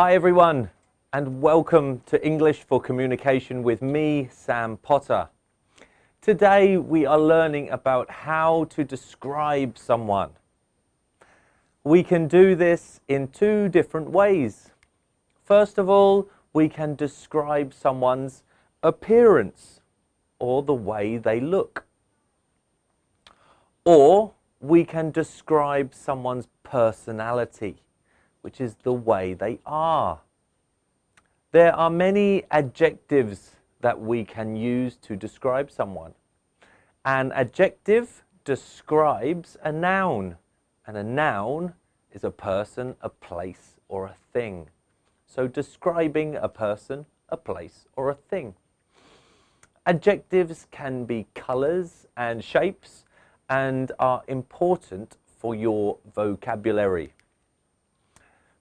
Hi everyone, and welcome to English for Communication with me, Sam Potter. Today we are learning about how to describe someone. We can do this in two different ways. First of all, we can describe someone's appearance or the way they look. Or we can describe someone's personality, which is the way they are. There are many adjectives that we can use to describe someone. An adjective describes a noun, and a noun is a person, a place, or a thing. So describing a person, a place, or a thing. Adjectives can be colors and shapes and are important for your vocabulary.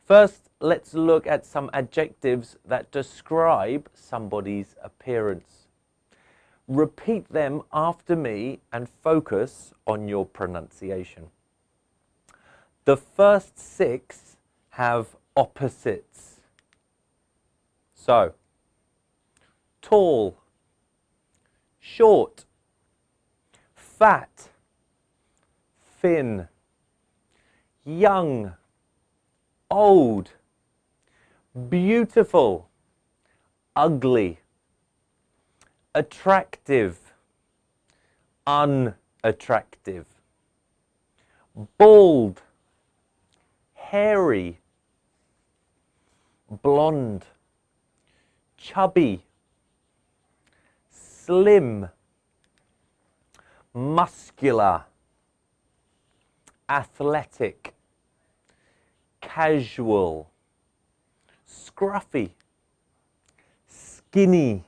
First, let's look at some adjectives that describe somebody's appearance. Repeat them after me and focus on your pronunciation. The first 6 have opposites. So, tall, short, fat, thin, young, old, beautiful, ugly, attractive, unattractive, bald, hairy, blonde, chubby, slim, muscular, athletic, casual, scruffy, skinny,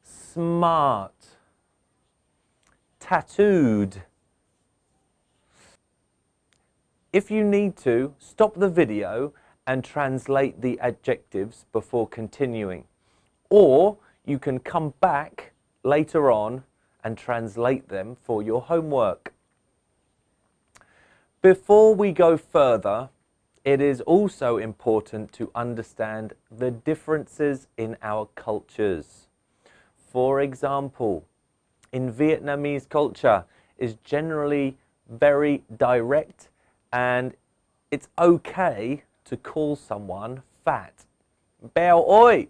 smart, tattooed. If you need to, stop the video and translate the adjectives before continuing. Or you can come back later on and translate them for your homework. Before we go further, it is also important to understand the differences in our cultures. For example, in Vietnamese culture is generally very direct, and it's okay to call someone fat. Béo ơi!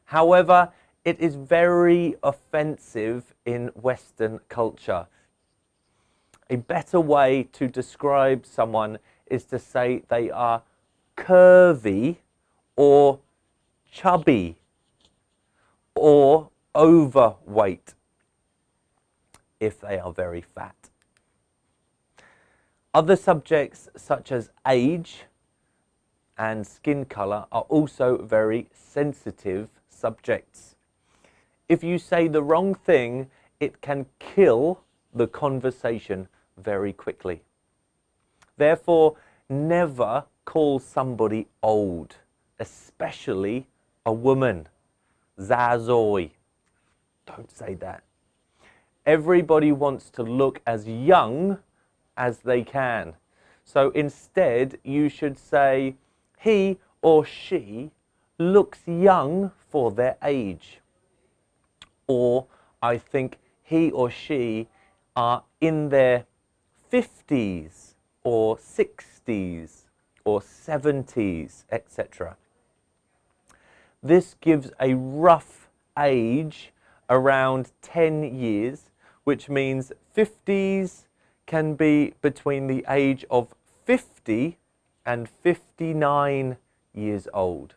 However, it is very offensive in Western culture. A better way to describe someone is to say they are curvy or chubby or overweight if they are very fat. Other subjects such as age and skin color are also very sensitive subjects. If you say the wrong thing, it can kill the conversation very quickly. Therefore, never call somebody old, especially a woman. Già rồi. Don't say that. Everybody wants to look as young as they can. So instead, you should say, he or she looks young for their age. Or, I think he or she are in their 50s or 60s or 70s, etc. This gives a rough age around 10 years, which means 50s can be between the age of 50 and 59 years old.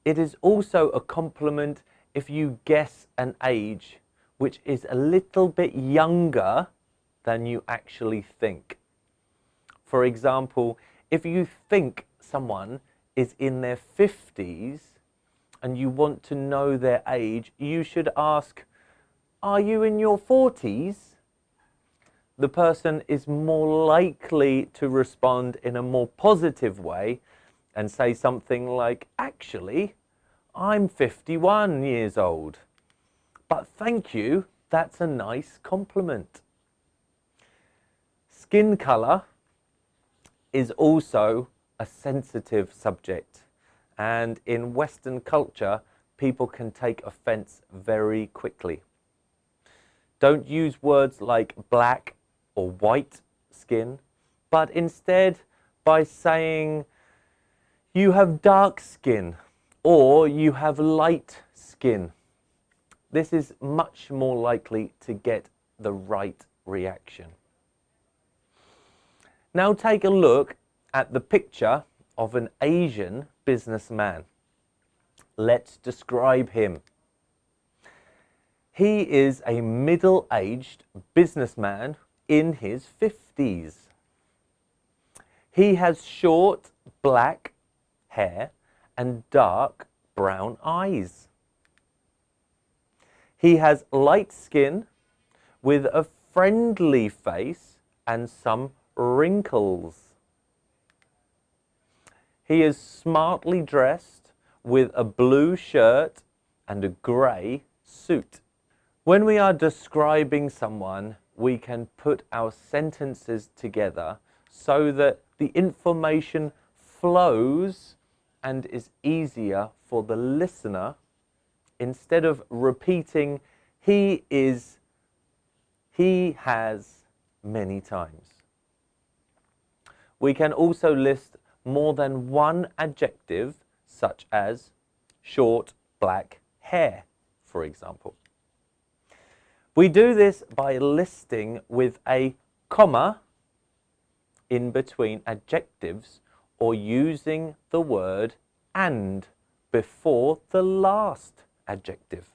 It is also a compliment if you guess an age which is a little bit younger than you actually think. For example, if you think someone is in their 50s and you want to know their age, you should ask, are you in your 40s? The person is more likely to respond in a more positive way and say something like, actually, I'm 51 years old. But thank you, that's a nice compliment. Skin color is also a sensitive subject, and in Western culture, people can take offense very quickly. Don't use words like black or white skin, but instead by saying you have dark skin or you have light skin. This is much more likely to get the right reaction. Now take a look at the picture of an Asian businessman. Let's describe him. He is a middle-aged businessman in his 50s. He has short black hair and dark brown eyes. He has light skin with a friendly face and some wrinkles. He is smartly dressed with a blue shirt and a grey suit. When we are describing someone, we can put our sentences together so that the information flows and is easier for the listener, instead of repeating he is, he has many times. We can also list more than one adjective, such as short black hair, for example. We do this by listing with a comma in between adjectives or using the word and before the last adjective.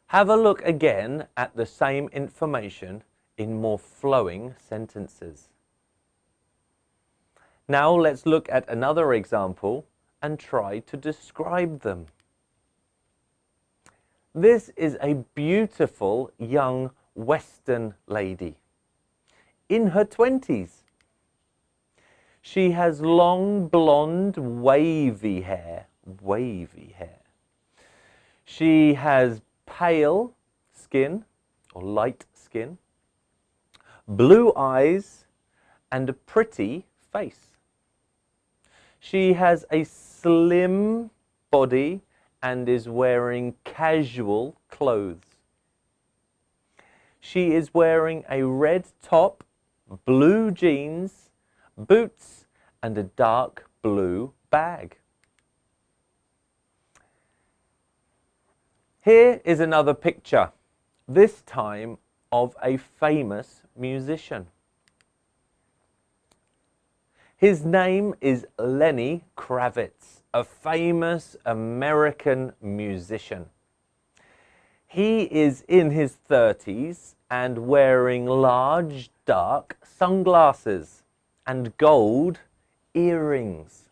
Have a look again at the same information in more flowing sentences. Now let's look at another example and try to describe them. This is a beautiful young Western lady in her 20s. She has long blonde wavy hair. She has pale skin or light skin, blue eyes and a pretty face. She has a slim body and is wearing casual clothes. She is wearing a red top, blue jeans, boots, and a dark blue bag. Here is another picture, this time of a famous musician. His name is Lenny Kravitz, a famous American musician. He is in his 30s and wearing large dark sunglasses and gold earrings.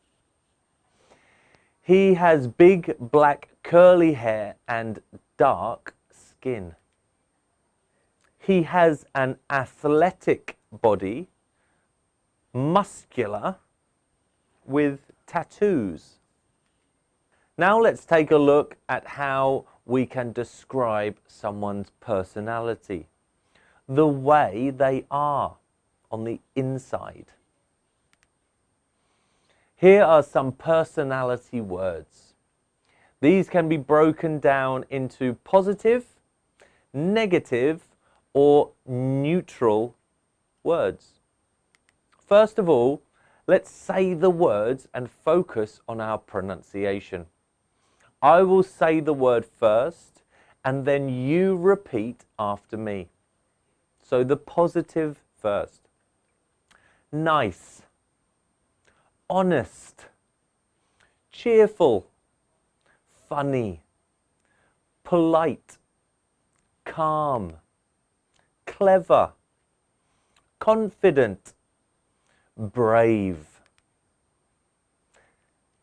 He has big black curly hair and dark skin. He has an athletic body, muscular, with tattoos. Now let's take a look at how we can describe someone's personality, the way they are on the inside. Here are some personality words. These can be broken down into positive, negative, or neutral words. First of all, let's say the words and focus on our pronunciation. I will say the word first, and then you repeat after me. So the positive first. Nice, honest, cheerful, funny, polite, calm, clever, confident, brave.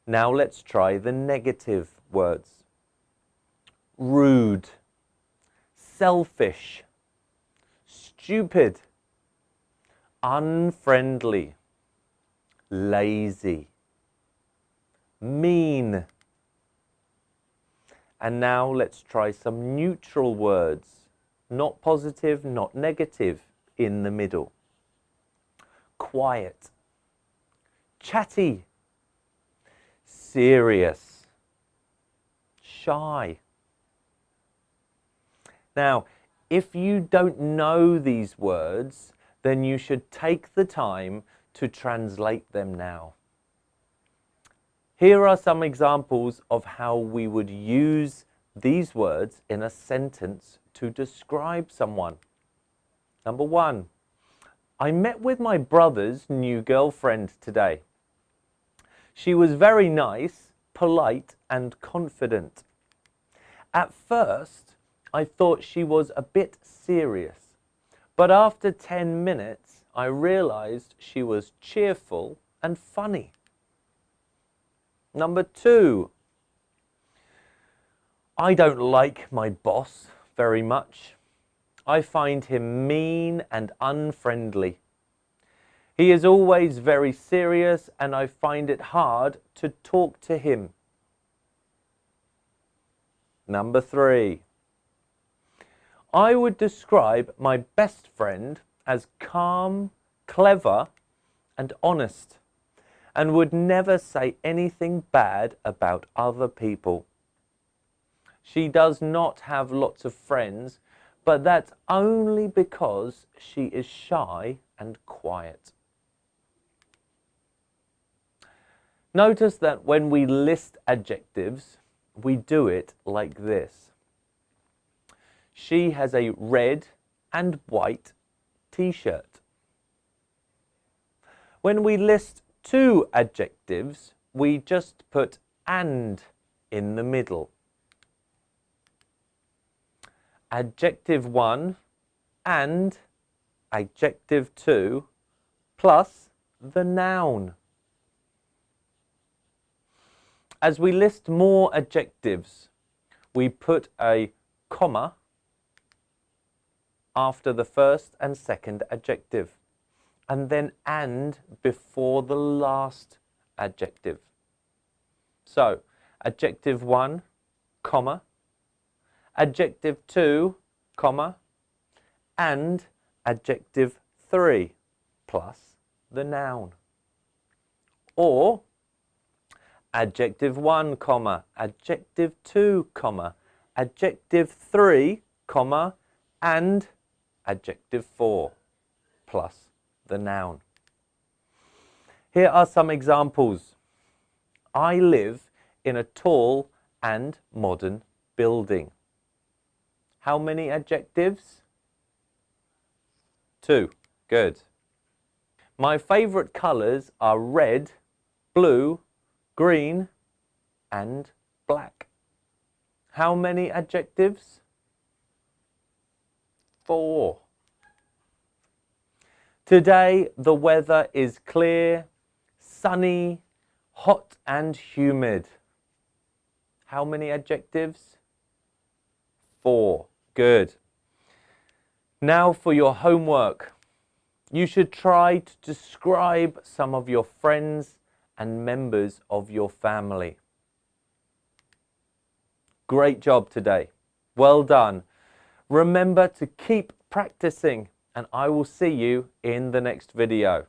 Now let's try the negative words. Rude, selfish, stupid, unfriendly, lazy, mean. And now let's try some neutral words. Not positive, not negative, in the middle. Quiet, chatty, serious, shy. Now, if you don't know these words, then you should take the time to translate them now. Here are some examples of how we would use these words in a sentence to describe someone. Number 1, I met with my brother's new girlfriend today. She was very nice, polite, and confident. At first, I thought she was a bit serious, but after 10 minutes, I realized she was cheerful and funny. Number 2, I don't like my boss very much. I find him mean and unfriendly. He is always very serious and I find it hard to talk to him. Number 3, I would describe my best friend as calm, clever, and honest, and would never say anything bad about other people. She does not have lots of friends, but that's only because she is shy and quiet. Notice that when we list adjectives, we do it like this. She has a red and white t-shirt. When we list 2 adjectives, we just put and in the middle. Adjective 1 and adjective 2 plus the noun. As we list more adjectives, we put a comma after the first and second adjective, and then and before the last adjective. So, adjective 1, comma, adjective 2, comma, and adjective 3 plus the noun. Or adjective 1, comma, adjective 2, comma, adjective 3, comma, and adjective 4 plus the noun. Here are some examples. I live in a tall and modern building. How many adjectives? 2. Good. My favorite colors are red, blue, green, and black. How many adjectives? 4. Today the weather is clear, sunny, hot and humid. How many adjectives? 4. Good. Now for your homework. You should try to describe some of your friends and members of your family. Great job today. Well done. Remember to keep practicing, and I will see you in the next video.